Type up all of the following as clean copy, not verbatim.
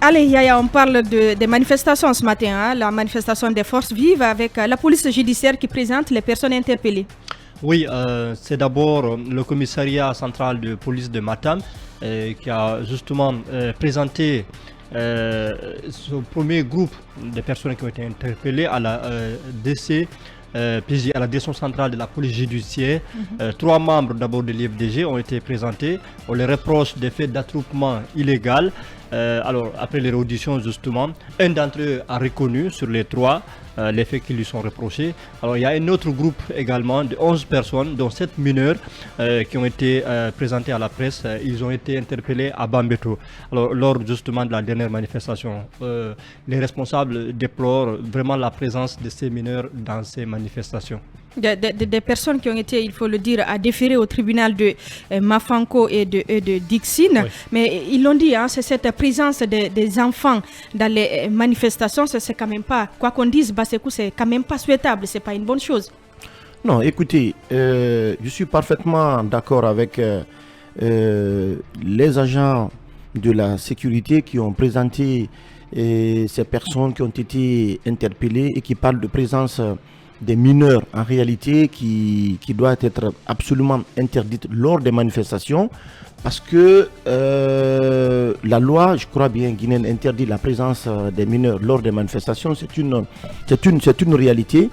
Allez, Yaya, on parle des manifestations ce matin, hein, la manifestation des forces vives avec la police judiciaire qui présente les personnes interpellées. Oui, c'est d'abord le commissariat central de police de Matam qui a justement présenté ce premier groupe de personnes qui ont été interpellées à la PJ, à la direction centrale de la police judiciaire. 3 membres d'abord de l'IFDG ont été présentés. On les reproche des faits d'attroupement illégal. Alors, après les auditions, justement, un d'entre eux a reconnu sur les 3 les faits qui lui sont reprochés. Alors, il y a un autre groupe également de 11 personnes, dont 7 mineurs, qui ont été présentés à la presse. Ils ont été interpellés à Bambeto. Alors, lors justement de la dernière manifestation, les responsables déplorent vraiment la présence de ces mineurs dans ces manifestations. Des personnes qui ont été, il faut le dire, à déférer au tribunal de Mafanko et de Dixine. Oui. Mais ils l'ont dit, hein, c'est cette présence des enfants dans les manifestations, c'est quand même pas, quoi qu'on dise, Bassekou, c'est quand même pas souhaitable, c'est pas une bonne chose. Non, écoutez, je suis parfaitement d'accord avec les agents de la sécurité qui ont présenté ces personnes qui ont été interpellées et qui parlent de présence des mineurs en réalité qui doit être absolument interdite lors des manifestations parce que la loi, je crois bien, guinéenne interdit la présence des mineurs lors des manifestations. C'est une réalité.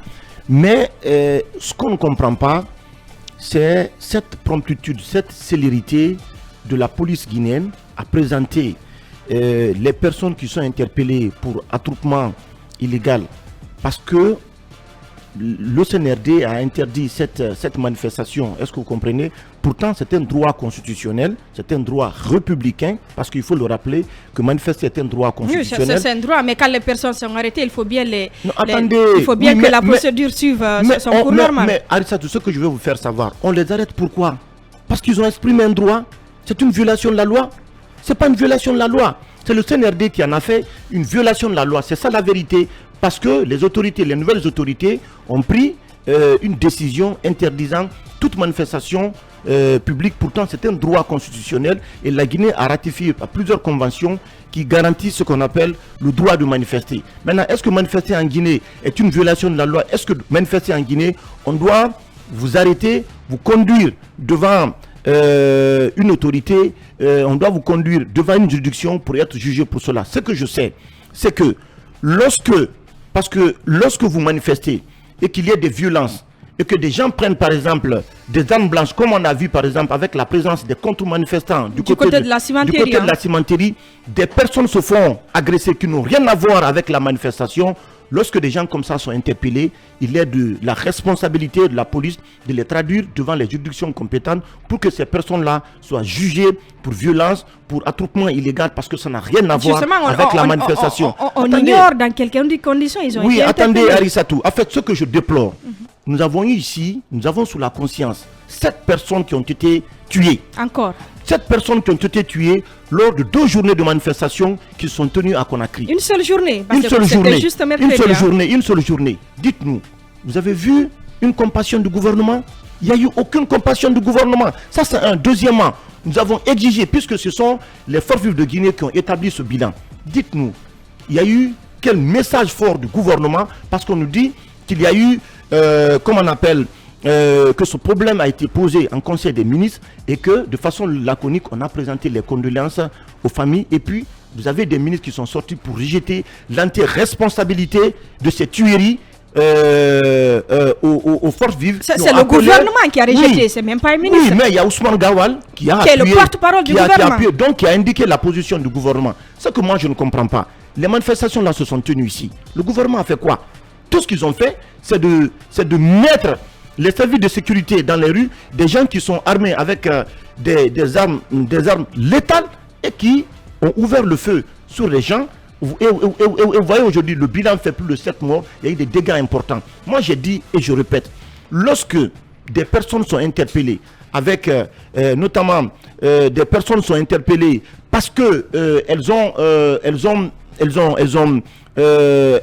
Mais ce qu'on ne comprend pas, c'est cette promptitude, cette célérité de la police guinéenne à présenter les personnes qui sont interpellées pour attroupement illégal parce que le CNRD a interdit cette manifestation, est-ce que vous comprenez? Pourtant, c'est un droit constitutionnel, c'est un droit républicain, parce qu'il faut le rappeler que manifester est un droit constitutionnel. Oui, c'est un droit, mais quand les personnes sont arrêtées, il faut bien, que la procédure suive son cours normal. Mais Arissa, tout ce que je veux vous faire savoir, on les arrête pourquoi? Parce qu'ils ont exprimé un droit. C'est une violation de la loi. C'est pas une violation de la loi. C'est le CNRD qui en a fait une violation de la loi. C'est ça la vérité. Parce que les nouvelles autorités ont pris une décision interdisant toute manifestation publique. Pourtant, c'est un droit constitutionnel et la Guinée a ratifié plusieurs conventions qui garantissent ce qu'on appelle le droit de manifester. Maintenant, est-ce que manifester en Guinée est une violation de la loi? Est-ce que manifester en Guinée, on doit vous arrêter, vous conduire devant une autorité, on doit vous conduire devant une juridiction pour être jugé pour cela? Ce que je sais, c'est que lorsque vous manifestez et qu'il y ait des violences et que des gens prennent par exemple des armes blanches, comme on a vu par exemple avec la présence des contre-manifestants du côté de la cimenterie, des personnes se font agresser qui n'ont rien à voir avec la manifestation. Lorsque des gens comme ça sont interpellés, il est de la responsabilité de la police de les traduire devant les juridictions compétentes pour que ces personnes-là soient jugées pour violence, pour attroupement illégal, parce que ça n'a rien à voir avec la manifestation. On ignore dans quelles conditions ils ont été interpellés. Oui, attendez Arissatou, en fait ce que je déplore, nous avons eu ici, nous avons sous la conscience 7 personnes qui ont été tuées. Encore 7 personnes qui ont été tuées lors de 2 journées de manifestation qui sont tenues à Conakry. Une seule journée? Une seule journée. Dites-nous, vous avez vu une compassion du gouvernement? Il n'y a eu aucune compassion du gouvernement. Ça, c'est un. Deuxièmement, nous avons exigé, puisque ce sont les forces vives de Guinée qui ont établi ce bilan. Dites-nous, il y a eu quel message fort du gouvernement? Parce qu'on nous dit qu'il y a eu, que ce problème a été posé en conseil des ministres et que de façon laconique on a présenté les condoléances aux familles, et puis vous avez des ministres qui sont sortis pour rejeter l'anti-responsabilité de ces tueries aux forces vives. C'est le gouvernement qui a rejeté, c'est même pas un ministre. Oui, mais il y a Ousmane Gawal qui a appuyé, le porte-parole du gouvernement. Donc qui a indiqué la position du gouvernement. Ce que moi je ne comprends pas, les manifestations là se sont tenues ici. Le gouvernement a fait quoi? Tout ce qu'ils ont fait, c'est de mettre les services de sécurité dans les rues, des gens qui sont armés avec des armes létales et qui ont ouvert le feu sur les gens. Et vous voyez aujourd'hui, le bilan fait plus de 7 morts, il y a eu des dégâts importants. Moi j'ai dit et je répète, lorsque des personnes sont interpellées, avec notamment des personnes sont interpellées parce que elles ont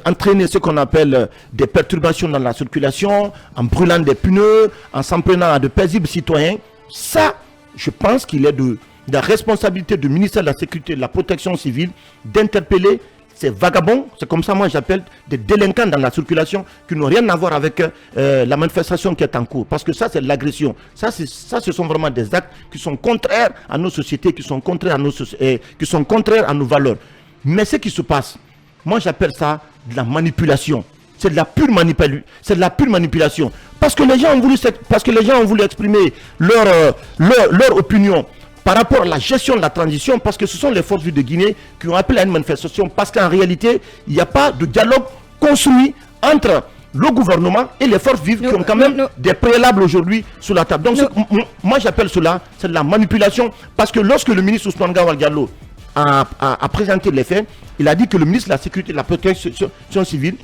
entraîner ce qu'on appelle des perturbations dans la circulation, en brûlant des pneus, en s'en prenant à de paisibles citoyens. Ça, je pense qu'il est de la responsabilité du ministère de la Sécurité et de la Protection civile d'interpeller ces vagabonds, c'est comme ça moi j'appelle des délinquants dans la circulation qui n'ont rien à voir avec la manifestation qui est en cours. Parce que ça c'est l'agression. Ça ce sont vraiment des actes qui sont contraires à nos sociétés, qui sont contraires à nos valeurs. Mais ce qui se passe, moi j'appelle ça de la manipulation. C'est de la pure manipulation. Parce que les gens ont voulu exprimer leur opinion par rapport à la gestion de la transition, parce que ce sont les forces vives de Guinée qui ont appelé à une manifestation, parce qu'en réalité, il n'y a pas de dialogue construit entre le gouvernement et les forces vives qui ont quand même des préalables aujourd'hui sur la table. Donc, moi j'appelle cela, c'est de la manipulation, parce que lorsque le ministre Ousmane Gawal Diallo a présenté les faits, il a dit que le ministre de la Sécurité et de la Protection civile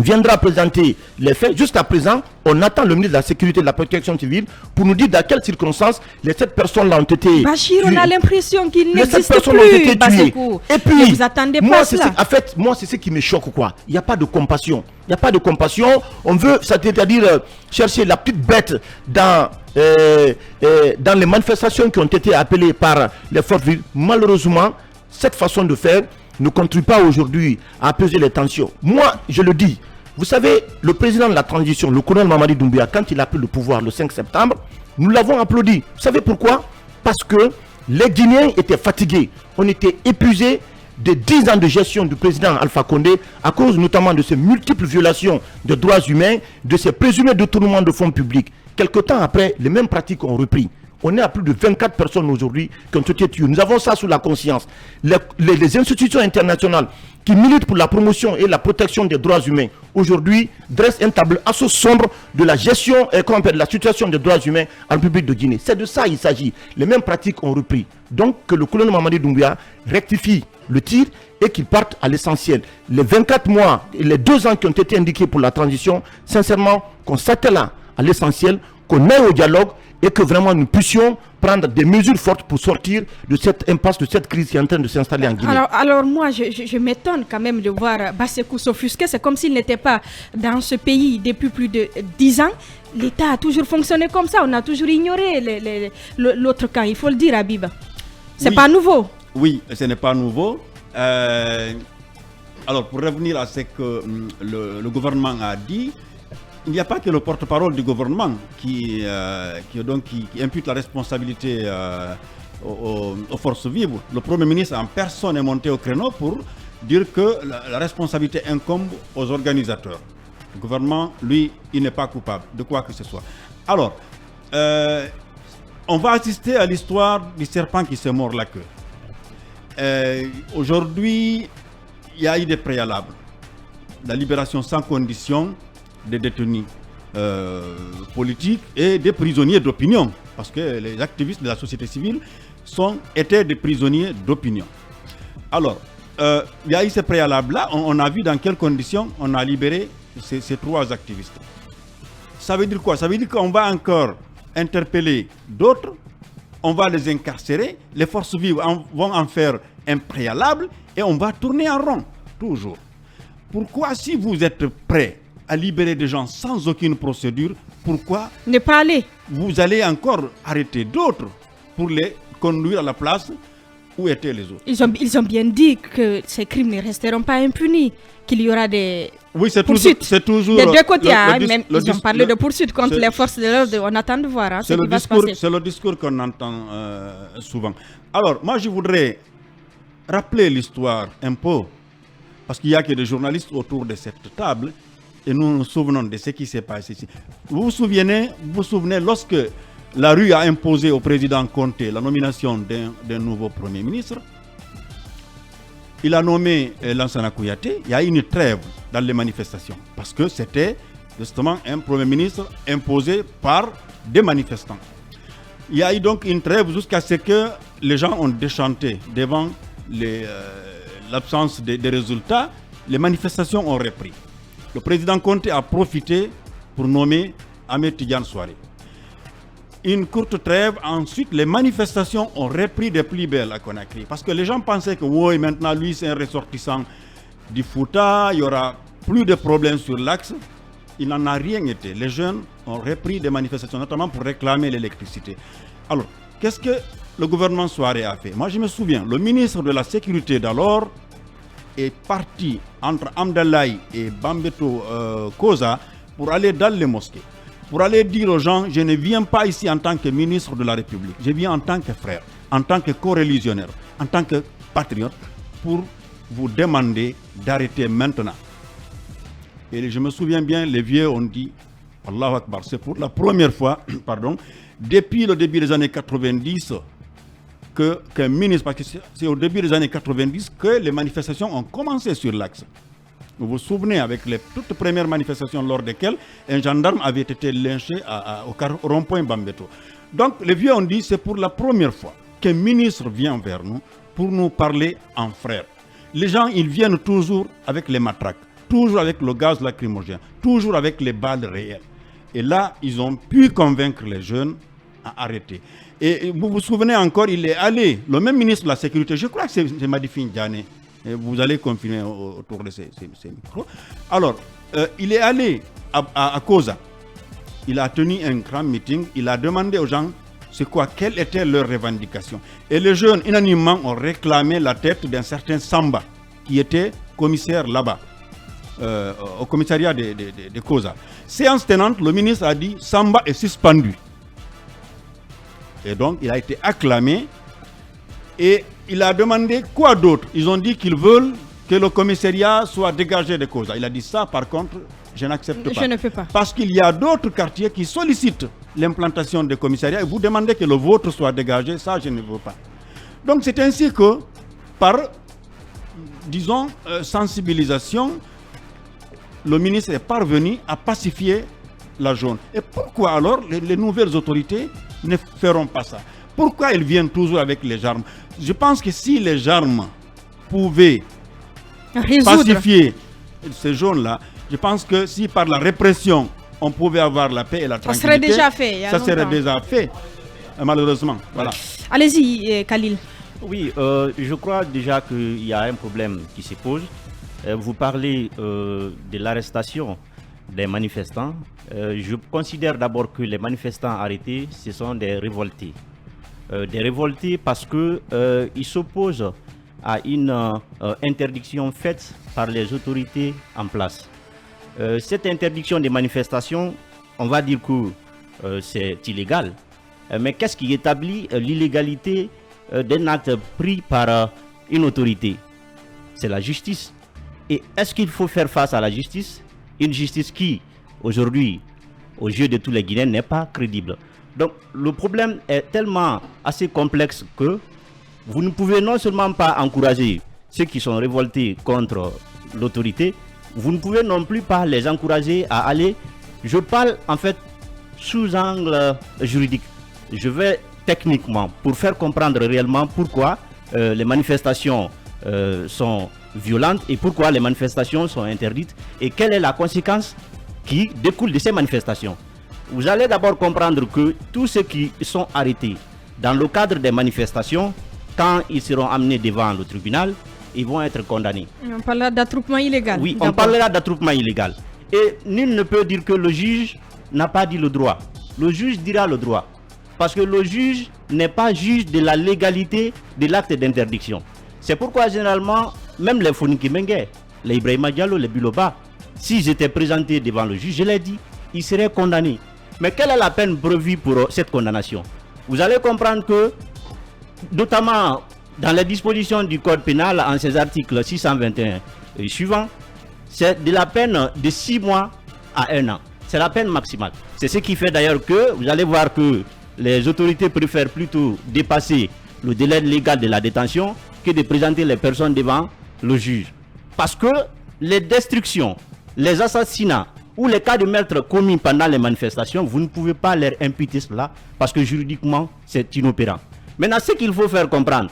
viendra présenter les faits. Jusqu'à présent, on attend le ministre de la Sécurité et de la Protection civile pour nous dire dans quelles circonstances les 7 personnes-là ont été Bachir, on a l'impression qu'il n'existe plus. Ont été tuées. Et puis, vous attendez pas cela. En fait, moi, c'est ce qui me choque, quoi. Il n'y a pas de compassion. Il n'y a pas de compassion. On veut, c'est-à-dire chercher la petite bête dans les manifestations qui ont été appelées par les forces vives. Malheureusement, cette façon de faire ne contribue pas aujourd'hui à apaiser les tensions. Moi, je le dis, vous savez, le président de la transition, le colonel Mamadi Doumbouya, quand il a pris le pouvoir le 5 septembre, nous l'avons applaudi. Vous savez pourquoi? Parce que les Guinéens étaient fatigués. On était épuisés de 10 ans de gestion du président Alpha Condé à cause notamment de ces multiples violations de droits humains, de ces présumés détournements de fonds publics. Quelque temps après, les mêmes pratiques ont repris. On est à plus de 24 personnes aujourd'hui qui ont été tuées. Nous avons ça sous la conscience. Les institutions internationales qui militent pour la promotion et la protection des droits humains, aujourd'hui, dressent un tableau assez sombre de la gestion et de la situation des droits humains en République de Guinée. C'est de ça qu'il s'agit. Les mêmes pratiques ont repris. Donc, que le colonel Mamadi Doumbouya rectifie le tir et qu'il parte à l'essentiel. Les 24 mois et les 2 ans qui ont été indiqués pour la transition, sincèrement, qu'on s'attelle à l'essentiel, qu'on aille au dialogue, et que vraiment nous puissions prendre des mesures fortes pour sortir de cette impasse, de cette crise qui est en train de s'installer en Guinée. Alors moi, je m'étonne quand même de voir Bassekou s'offusquer. C'est comme s'il n'était pas dans ce pays depuis plus de 10 ans. L'État a toujours fonctionné comme ça. On a toujours ignoré l'autre camp. Il faut le dire, Habib. C'est pas nouveau. Oui, ce n'est pas nouveau. Alors, pour revenir à ce que le gouvernement a dit, il n'y a pas que le porte-parole du gouvernement qui impute la responsabilité aux forces vives. Le Premier ministre en personne est monté au créneau pour dire que la responsabilité incombe aux organisateurs. Le gouvernement, lui, il n'est pas coupable de quoi que ce soit. Alors, on va assister à l'histoire du serpent qui se mord la queue. Aujourd'hui, il y a eu des préalables. La libération sans condition des détenus politiques et des prisonniers d'opinion, parce que les activistes de la société civile étaient des prisonniers d'opinion. Alors, il y a eu ces préalables-là, on a vu dans quelles conditions on a libéré ces 3 activistes. Ça veut dire quoi? Ça veut dire qu'on va encore interpeller d'autres, on va les incarcérer, les forces vives vont en faire un préalable et on va tourner en rond, toujours. Pourquoi, si vous êtes prêts à libérer des gens sans aucune procédure, pourquoi ne pas aller? Vous allez encore arrêter d'autres pour les conduire à la place où étaient les autres. Ils ont bien dit que ces crimes ne resteront pas impunis, qu'il y aura des poursuites. C'est toujours des deux côtés. Ils ont parlé de poursuites contre les forces de l'ordre. On attend de voir ce qui va se passer. C'est le discours qu'on entend souvent. Alors, moi, je voudrais rappeler l'histoire un peu, parce qu'il n'y a que des journalistes autour de cette table. Et nous nous souvenons de ce qui s'est passé ici. Vous vous souvenez lorsque la rue a imposé au président Conté la nomination d'un nouveau Premier ministre, il a nommé Lansana Kouyaté. Il y a eu une trêve dans les manifestations parce que c'était justement un Premier ministre imposé par des manifestants. Il y a eu donc une trêve jusqu'à ce que les gens ont déchanté devant l'absence des résultats. Les manifestations ont repris. Le président Conté a profité pour nommer Ahmed Tidiane Souaré. Une courte trêve, ensuite les manifestations ont repris de plus belle à Conakry. Parce que les gens pensaient que oui, maintenant lui c'est un ressortissant du Fouta, il y aura plus de problèmes sur l'axe. Il n'en a rien été. Les jeunes ont repris des manifestations, notamment pour réclamer l'électricité. Alors, qu'est-ce que le gouvernement Souaré a fait. Moi, je me souviens, le ministre de la Sécurité d'alors est parti entre Amdalaï et Bambeto Koza pour aller dans les mosquées, pour aller dire aux gens, je ne viens pas ici en tant que ministre de la République, je viens en tant que frère, en tant que co-religionnaire, en tant que patriote, pour vous demander d'arrêter maintenant. Et je me souviens bien, les vieux ont dit, Allahu Akbar, c'est pour la première fois, pardon, depuis le début des années 90, qu'un ministre, parce que c'est au début des années 90 que les manifestations ont commencé sur l'axe. Vous vous souvenez, avec les toutes premières manifestations lors desquelles un gendarme avait été lynché au rond-point Bambeto. Donc les vieux ont dit, c'est pour la première fois qu'un ministre vient vers nous pour nous parler en frère. Les gens, ils viennent toujours avec les matraques, toujours avec le gaz lacrymogène, toujours avec les balles réelles. Et là, ils ont pu convaincre les jeunes à arrêter. Et vous vous souvenez encore, il est allé, le même ministre de la Sécurité, je crois que c'est Madifine Diané, vous allez confiner autour de ces micros. Alors, il est allé à Koza, il a tenu un grand meeting, il a demandé aux gens quelles étaient leurs revendications. Et les jeunes, unanimement, ont réclamé la tête d'un certain Samba, qui était commissaire là-bas, au commissariat de Koza. Séance tenante, le ministre a dit, Samba est suspendu. Et donc, il a été acclamé et il a demandé quoi d'autre. Ils ont dit qu'ils veulent que le commissariat soit dégagé de Koza. Il a dit ça, par contre, je n'accepte pas. Je ne peux pas. Parce qu'il y a d'autres quartiers qui sollicitent l'implantation des commissariats et vous demandez que le vôtre soit dégagé. Ça, je ne veux pas. Donc, c'est ainsi que, par, disons, sensibilisation, le ministre est parvenu à pacifier la zone. Et pourquoi alors les nouvelles autorités ne feront pas ça? Pourquoi ils viennent toujours avec les armes? Je pense que si les armes pouvaient pacifier ces zones-là, je pense que si par la répression, on pouvait avoir la paix et la tranquillité, ça serait déjà fait. Ça serait déjà fait, malheureusement. Voilà. Allez-y, Khalil. Oui, je crois déjà qu'il y a un problème qui se pose. Vous parlez de l'arrestation des manifestants. Je considère d'abord que les manifestants arrêtés, ce sont des révoltés. Des révoltés parce qu'ils s'opposent à une interdiction faite par les autorités en place. Cette interdiction des manifestations, on va dire que c'est illégal. Mais qu'est-ce qui établit l'illégalité d'un acte pris par une autorité? C'est la justice. Et est-ce qu'il faut faire face à la justice? Une justice qui, aujourd'hui, aux yeux de tous les Guinéens, n'est pas crédible. Donc, le problème est tellement assez complexe que vous ne pouvez non seulement pas encourager ceux qui sont révoltés contre l'autorité, vous ne pouvez non plus pas les encourager à aller. Je parle en fait sous angle juridique. Je vais techniquement pour faire comprendre réellement pourquoi les manifestations sont violentes et pourquoi les manifestations sont interdites et quelle est la conséquence qui découle de ces manifestations. Vous allez d'abord comprendre que tous ceux qui sont arrêtés dans le cadre des manifestations, quand ils seront amenés devant le tribunal, ils vont être condamnés. On parlera d'attroupement illégal. Oui, on parlera d'attroupement illégal. Et nul ne peut dire que le juge n'a pas dit le droit. Le juge dira le droit. Parce que le juge n'est pas juge de la légalité de l'acte d'interdiction. C'est pourquoi généralement, même les Foniki Mengue, les Ibrahima Diallo, les Biloba, s'ils étaient présentés devant le juge, je l'ai dit, ils seraient condamnés. Mais quelle est la peine prévue pour cette condamnation? Vous allez comprendre que, notamment dans les dispositions du code pénal, en ces articles 621 et suivants, c'est de la peine de 6 mois à 1 an. C'est la peine maximale. C'est ce qui fait d'ailleurs que vous allez voir que les autorités préfèrent plutôt dépasser le délai légal de la détention que de présenter les personnes devant le juge. Parce que les destructions, les assassinats ou les cas de meurtre commis pendant les manifestations, vous ne pouvez pas leur imputer cela parce que juridiquement, c'est inopérant. Maintenant, ce qu'il faut faire comprendre,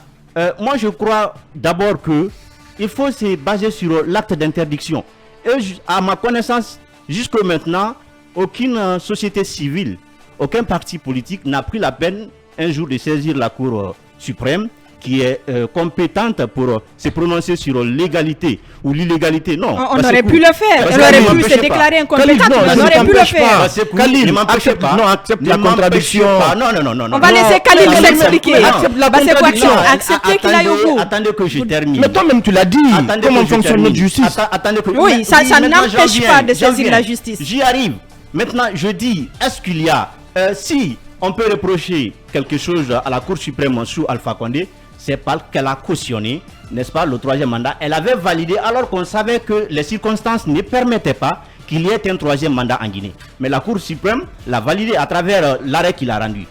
moi je crois d'abord qu'il faut se baser sur l'acte d'interdiction. Et à ma connaissance, jusqu'à maintenant, aucune société civile, aucun parti politique n'a pris la peine un jour de saisir la Cour suprême qui est compétente pour se prononcer sur l'égalité ou l'illégalité. Non. On aurait pu le faire. Elle aurait pu se déclarer incompétente. On aurait pu le faire. Khalil, ne m'empêchez pas. Non, accepte la contradiction. Non. On va laisser Khalil l'expliquer. Accepte la contradiction. Acceptez qu'il aille au bout. Attendez que je termine. Mais toi-même, tu l'as dit. Comment fonctionne notre justice? Attendez que... Oui, ça n'empêche pas de saisir la justice. J'y arrive. Maintenant, je dis, est-ce qu'il y a... si on peut reprocher quelque chose à la Cour suprême sous Alpha Condé, c'est parce qu'elle a cautionné, n'est-ce pas, le 3e mandat. Elle avait validé alors qu'on savait que les circonstances ne permettaient pas qu'il y ait un 3e mandat en Guinée. Mais la Cour suprême l'a validé à travers l'arrêt qu'il a rendu.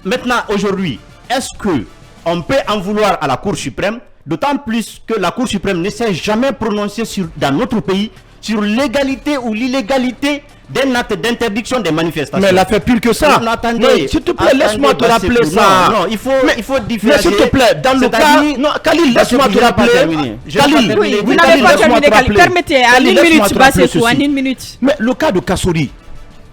Maintenant, aujourd'hui, est-ce qu'on peut en vouloir à la Cour suprême, d'autant plus que la Cour suprême ne s'est jamais prononcée dans notre pays sur l'égalité ou l'illégalité d'un acte d'interdiction des manifestations. Mais elle a fait pire que ça. Non, attendez, s'il te plaît, laisse-moi te rappeler ça. Non, il faut différencier. Mais s'il te plaît, dans le cas... Non, Khalil, laisse-moi te rappeler. Khalil, oui, vous n'avez pas terminé, Khalil. Permettez, en une minute, Basekou, en une minute. Mais le cas de Kassori,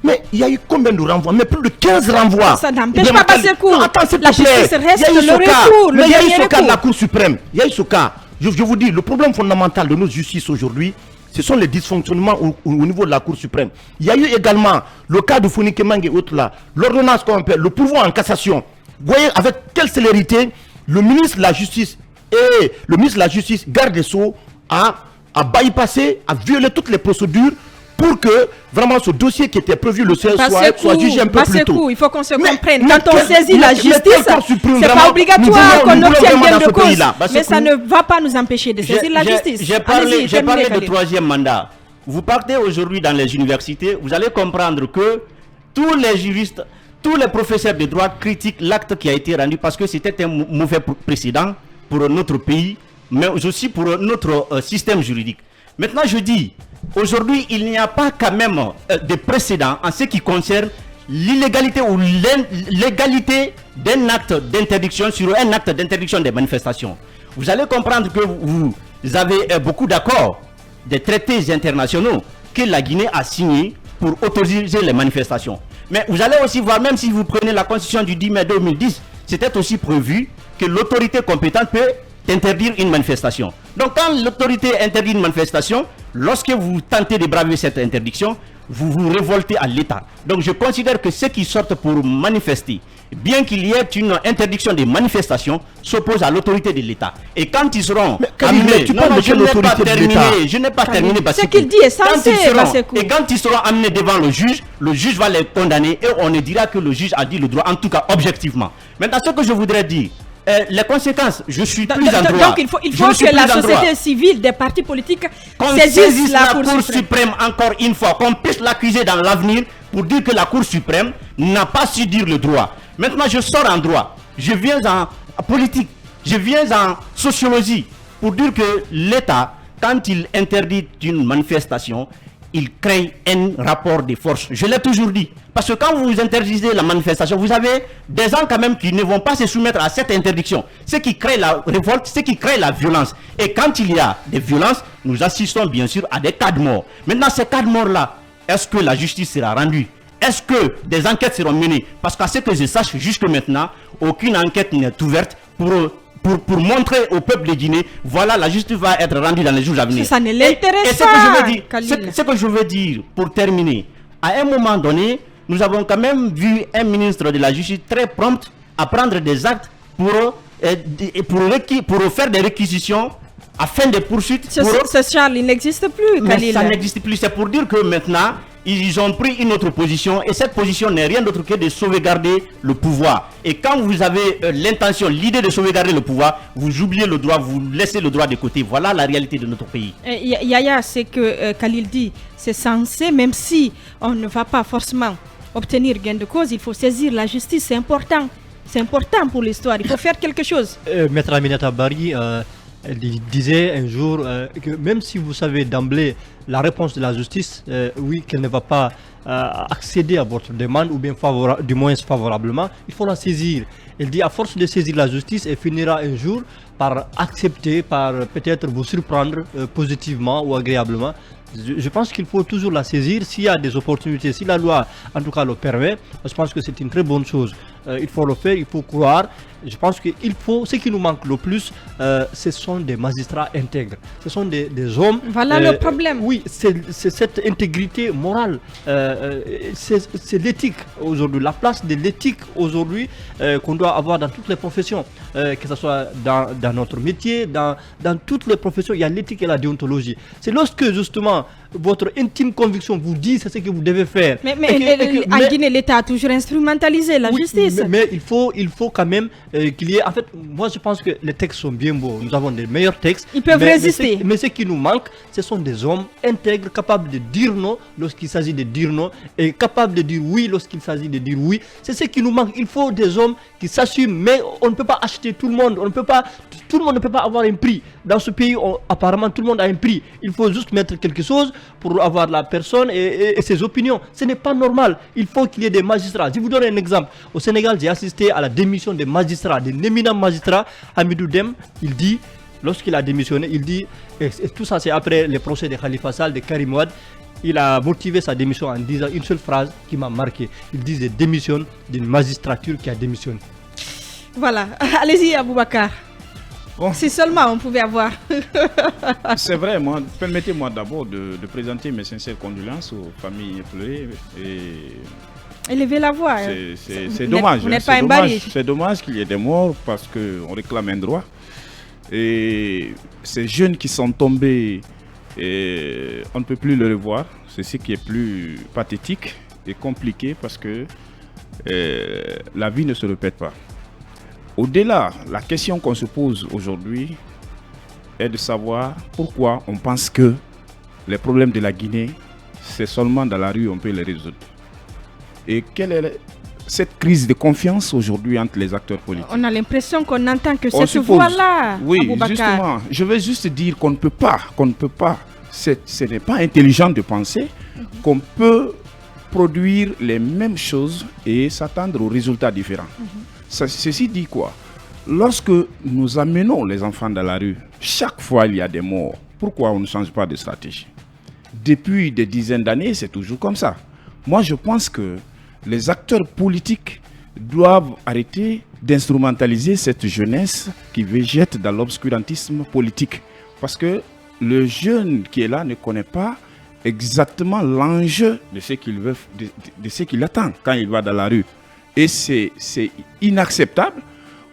mais il y a eu combien de renvois? Mais plus de 15 renvois. Ça n'empêche pas Basekou. Attends, s'il la te plaît. justice reste le recours, le il y a eu dernier ce cas de la recours. Cour suprême. Il y a eu ce cas. Je vous dis, le problème fondamental de notre justice aujourd'hui, ce sont les dysfonctionnements au niveau de la Cour suprême. Il y a eu également le cas de Founi Kemang et autres là, l'ordonnance qu'on appelle le pouvoir en cassation. Vous voyez avec quelle célérité le ministre de la Justice et le ministre de la Justice, garde des Sceaux, a bypassé, a violé toutes les procédures pour que vraiment ce dossier qui était prévu le 16 soit jugé un peu plus tôt. Il faut qu'on se comprenne. Quand on saisit la justice, c'est pas obligatoire qu'on obtienne gain de cause. Mais ça ne va pas nous empêcher de saisir la justice. J'ai parlé de 3e mandat. Vous partez aujourd'hui dans les universités, vous allez comprendre que tous les juristes, tous les professeurs de droit critiquent l'acte qui a été rendu parce que c'était un mauvais précédent pour notre pays, mais aussi pour notre système juridique. Maintenant, je dis, aujourd'hui, il n'y a pas quand même de précédent en ce qui concerne l'illégalité ou l'égalité d'un acte d'interdiction sur un acte d'interdiction des manifestations. Vous allez comprendre que vous avez beaucoup d'accords, des traités internationaux que la Guinée a signés pour autoriser les manifestations. Mais vous allez aussi voir, même si vous prenez la constitution du 10 mai 2010, c'était aussi prévu que l'autorité compétente peut interdire une manifestation. Donc quand l'autorité interdit une manifestation, lorsque vous tentez de braver cette interdiction, vous vous révoltez à l'État. Donc je considère que ceux qui sortent pour manifester, bien qu'il y ait une interdiction des manifestations, s'opposent à l'autorité de l'État. Et quand ils seront amenés... Je n'ai pas terminé. Ce qu'il dit est censé. Et quand ils seront amenés devant le juge va les condamner et on ne dira que le juge a dit le droit, en tout cas objectivement. Maintenant, ce que je voudrais dire, les conséquences, je suis plus en droit. Donc il faut que la société civile, des partis politiques saisissent la Cour suprême encore une fois, qu'on puisse l'accuser dans l'avenir pour dire que la Cour suprême n'a pas su dire le droit. Maintenant, je sors en droit, je viens en politique, je viens en sociologie pour dire que l'État, quand il interdit une manifestation, il crée un rapport de force. Je l'ai toujours dit. Parce que quand vous interdisez la manifestation, vous avez des gens quand même qui ne vont pas se soumettre à cette interdiction. Ce qui crée la révolte, ce qui crée la violence. Et quand il y a des violences, nous assistons bien sûr à des cas de mort. Maintenant, ces cas de mort-là, est-ce que la justice sera rendue? Est-ce que des enquêtes seront menées? Parce qu'à ce que je sache, jusque maintenant, aucune enquête n'est ouverte pour montrer au peuple de Guinée, voilà, la justice va être rendue dans les jours à venir. Ça ne l'intéresse pas. Ce que je veux dire, pour terminer, à un moment donné, nous avons quand même vu un ministre de la Justice très prompt à prendre des actes pour faire des réquisitions afin de poursuites. Ce Charles, il n'existe plus, Khalil. Ça n'existe plus. C'est pour dire que maintenant, ils ont pris une autre position et cette position n'est rien d'autre que de sauvegarder le pouvoir. Et quand vous avez l'intention, l'idée de sauvegarder le pouvoir, vous oubliez le droit, vous laissez le droit de côté. Voilà la réalité de notre pays. Yaya, c'est que Khalil dit, c'est censé, même si on ne va pas forcément obtenir gain de cause, il faut saisir la justice, c'est important. C'est important pour l'histoire, il faut faire quelque chose. Maître Aminata Barry disait un jour que même si vous savez d'emblée la réponse de la justice, oui, qu'elle ne va pas accéder à votre demande ou bien du moins favorablement, il faut la saisir. Elle dit à force de saisir la justice, elle finira un jour par accepter, par peut-être vous surprendre positivement ou agréablement Je pense qu'il faut toujours la saisir s'il y a des opportunités, si la loi en tout cas le permet. Je pense que c'est une très bonne chose. Il faut le faire, il faut croire. Je pense qu'il faut, ce qui nous manque le plus, ce sont des magistrats intègres. Ce sont des hommes. Voilà le problème. Oui, c'est cette intégrité morale. C'est l'éthique aujourd'hui, la place de l'éthique aujourd'hui qu'on doit avoir dans toutes les professions. Que ce soit dans notre métier, dans toutes les professions, il y a l'éthique et la déontologie. C'est lorsque justement votre intime conviction vous dit c'est ce que vous devez faire. Mais en Guinée, l'État a toujours instrumentalisé la justice. Mais il faut quand même qu'il y ait... En fait, moi je pense que les textes sont bien beaux. Nous avons des meilleurs textes. Ils peuvent résister. Mais ce qui nous manque, ce sont des hommes intègres, capables de dire non lorsqu'il s'agit de dire non et capables de dire oui lorsqu'il s'agit de dire oui. C'est ce qui nous manque. Il faut des hommes qui s'assument, mais on ne peut pas acheter tout le monde. Tout le monde ne peut pas avoir un prix. Dans ce pays, apparemment, tout le monde a un prix. Il faut juste mettre quelque chose pour avoir la personne et ses opinions. Ce n'est pas normal. Il faut qu'il y ait des magistrats. Je vous donne un exemple. Au Sénégal, j'ai assisté à la démission des magistrats, des éminents magistrats. Hamidou Dem, il dit, lorsqu'il a démissionné, il dit, et tout ça c'est après les procès de Khalifa Sall, de Karim Wade, il a motivé sa démission en disant une seule phrase qui m'a marqué. Il dit, je démissionne d'une magistrature qui a démissionné. Voilà. Allez-y, Aboubakar. Bon. Si seulement on pouvait avoir. C'est vrai, permettez-moi d'abord de présenter mes sincères condoléances aux familles éplorées. Élevez la voix. C'est dommage. Vous n'êtes pas un baril. C'est dommage qu'il y ait des morts parce qu'on réclame un droit. Et ces jeunes qui sont tombés, on ne peut plus le revoir. C'est ce qui est plus pathétique et compliqué parce que la vie ne se répète pas. Au-delà, la question qu'on se pose aujourd'hui est de savoir pourquoi on pense que les problèmes de la Guinée, c'est seulement dans la rue qu'on peut les résoudre. Et quelle est cette crise de confiance aujourd'hui entre les acteurs politiques? On a l'impression qu'on entend que cette voix-là. Oui, Aboubakar. Justement. Je veux juste dire qu'on ne peut pas. Ce n'est pas intelligent de penser qu'on peut produire les mêmes choses et s'attendre aux résultats différents. Ceci dit quoi? Lorsque nous amenons les enfants dans la rue, chaque fois il y a des morts. Pourquoi on ne change pas de stratégie? Depuis des dizaines d'années, c'est toujours comme ça. Moi, je pense que les acteurs politiques doivent arrêter d'instrumentaliser cette jeunesse qui végète dans l'obscurantisme politique. Parce que le jeune qui est là ne connaît pas exactement l'enjeu de ce qu'il veut, de ce qu'il attend quand il va dans la rue. Et c'est inacceptable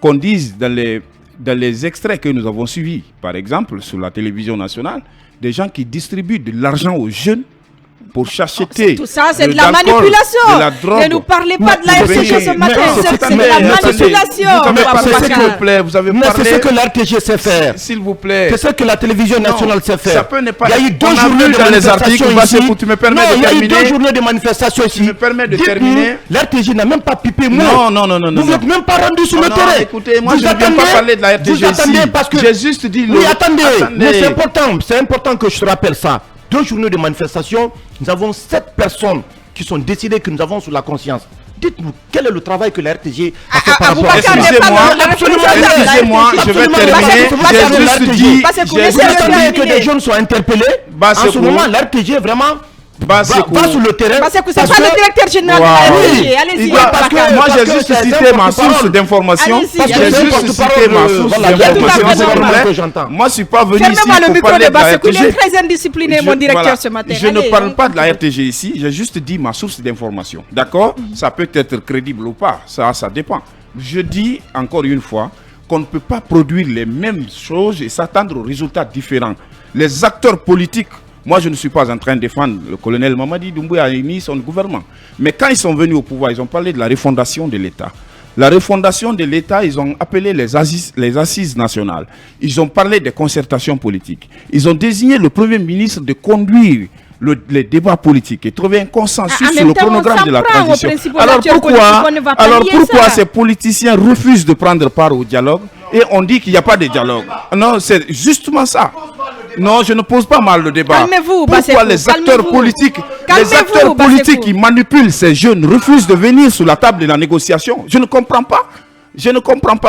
qu'on dise dans les extraits que nous avons suivis, par exemple sur la télévision nationale, des gens qui distribuent de l'argent aux jeunes pour s'acheter. Tout ça, c'est de la manipulation. Ne nous parlez pas de la RTG ce matin. C'est de la manipulation. S'il vous plaît, vous avez parlé. C'est ce que l'RTG sait faire. S'il vous plaît. C'est ce que la télévision nationale sait faire. Ça peut ne pas. Il y a eu 2 journées de manifestations ici. Tu me permets de terminer. Il y a eu 2 journées de manifestations ici. Tu me permets de terminer. L'RTG n'a même pas pipé moi. Non. Vous n'êtes même pas rendu sur le terrain. Écoutez, moi je ne viens pas parler de la RTG ici. J'ai juste dit. Oui, attendez. Mais c'est important que je te rappelle ça. 2 journées de manifestation, nous avons 7 personnes qui sont décidées que nous avons sur la conscience. Dites-nous, quel est le travail que la RTG a fait par rapport à ça? Excusez-moi, je vais terminer. J'ai juste dit que des jeunes soient interpellés. En ce moment, la RTG vraiment va sur le terrain. C'est pas le directeur général de la RTG. Allez-y. Moi, j'ai juste cité ma source d'information. Moi, je ne suis pas venu ici pour parler de la RTG. Il est très indiscipliné, mon directeur, ce matin. Je ne parle pas de la RTG ici. J'ai juste dit ma source d'information. D'accord? Ça peut être crédible ou pas. Ça dépend. Je dis encore une fois qu'on ne peut pas produire les mêmes choses et s'attendre aux résultats différents. Les acteurs politiques. Moi, je ne suis pas en train de défendre le colonel Mamadi Doumbouya ni son gouvernement. Mais quand ils sont venus au pouvoir, ils ont parlé de la refondation de l'État. La refondation de l'État, ils ont appelé les assises nationales. Ils ont parlé des concertations politiques. Ils ont désigné le Premier ministre de conduire les débats politiques et trouver un consensus sur le chronogramme de la transition. Alors pourquoi ces politiciens refusent de prendre part au dialogue et on dit qu'il n'y a pas de dialogue? Non, c'est justement ça. Non, je ne pose pas mal le débat. Calmez-vous, pourquoi les acteurs politiques qui manipulent ces jeunes refusent de venir sur la table de la négociation? Je ne comprends pas. Je ne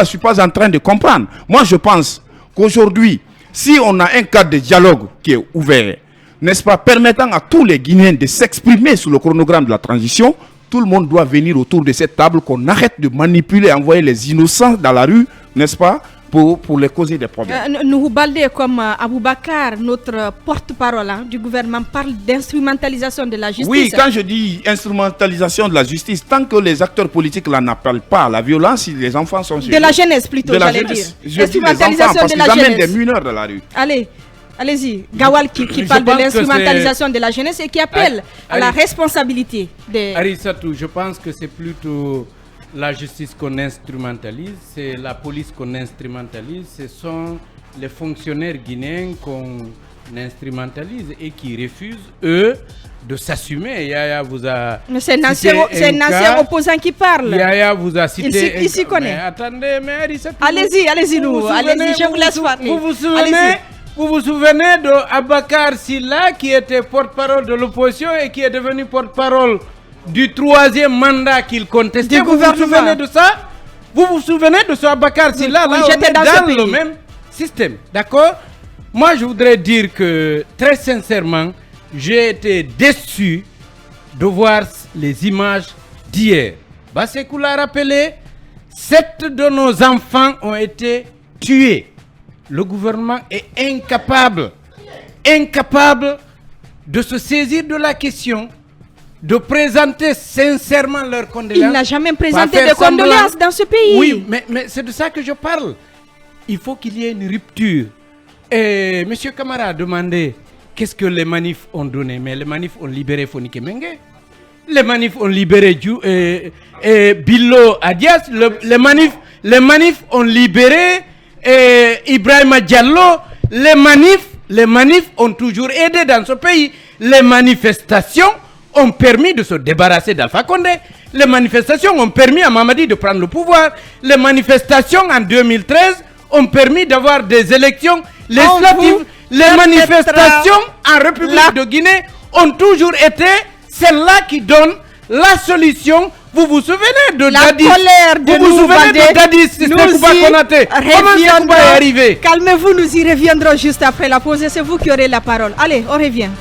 suis pas en train de comprendre. Moi, je pense qu'aujourd'hui, si on a un cadre de dialogue qui est ouvert, n'est-ce pas, permettant à tous les Guinéens de s'exprimer sur le chronogramme de la transition, tout le monde doit venir autour de cette table, qu'on arrête de manipuler, envoyer les innocents dans la rue, n'est-ce pas, pour les causer des problèmes. Nous Baldé, comme Aboubakar, notre porte-parole du gouvernement, parle d'instrumentalisation de la justice. Oui, quand je dis instrumentalisation de la justice, tant que les acteurs politiques n'en appellent pas à la violence, les enfants sont chez de la jeunesse plutôt, j'allais dire. Instrumentalisation de la jeunesse. Parce qu'ils amènent des mineurs dans la rue. Allez-y, Gawal qui parle de l'instrumentalisation de la jeunesse et qui appelle à la responsabilité des... Arissatou, je pense que c'est plutôt la justice qu'on instrumentalise, c'est la police qu'on instrumentalise, ce sont les fonctionnaires guinéens qu'on instrumentalise et qui refusent, eux, de s'assumer. Yaya vous a... Mais c'est un ancien opposant qui parle. Yaya vous a cité... Il s'y connaît. Mais attendez, mais Arissatou... Allez-y, je vous laisse parler. Vous vous souvenez de Abakar Silla qui était porte-parole de l'opposition et qui est devenu porte-parole du 3e mandat qu'il contestait. Vous vous souvenez de ça? Vous vous souvenez de ce Abakar Silla? Là, j'étais dans le même système. D'accord? Moi, je voudrais dire que, très sincèrement, j'ai été déçu de voir les images d'hier. Bassekou l'a rappelé, 7 de nos enfants ont été tués. Le gouvernement est incapable de se saisir de la question, de présenter sincèrement leurs condoléances. Il n'a jamais présenté de condoléances dans ce pays. Oui, mais c'est de ça que je parle. Il faut qu'il y ait une rupture. Et M. Camara a demandé qu'est-ce que les manifs ont donné. Mais les manifs ont libéré Fonike Mengue. Les manifs ont libéré Billo Adias. Les manifs ont libéré Ibrahima Diallo. Les manifs ont toujours aidé dans ce pays. Les manifestations ont permis de se débarrasser d'Alpha Condé. Les manifestations ont permis à Mamadi de prendre le pouvoir. Les manifestations en 2013 ont permis d'avoir des élections législatives. Les manifestations en République de Guinée ont toujours été celles-là qui donnent la solution. Vous vous souvenez de Dadis? Vous vous souvenez de Dadis? Comment ça va arriver? Calmez-vous, nous y reviendrons juste après la pause et c'est vous qui aurez la parole. Allez, on revient.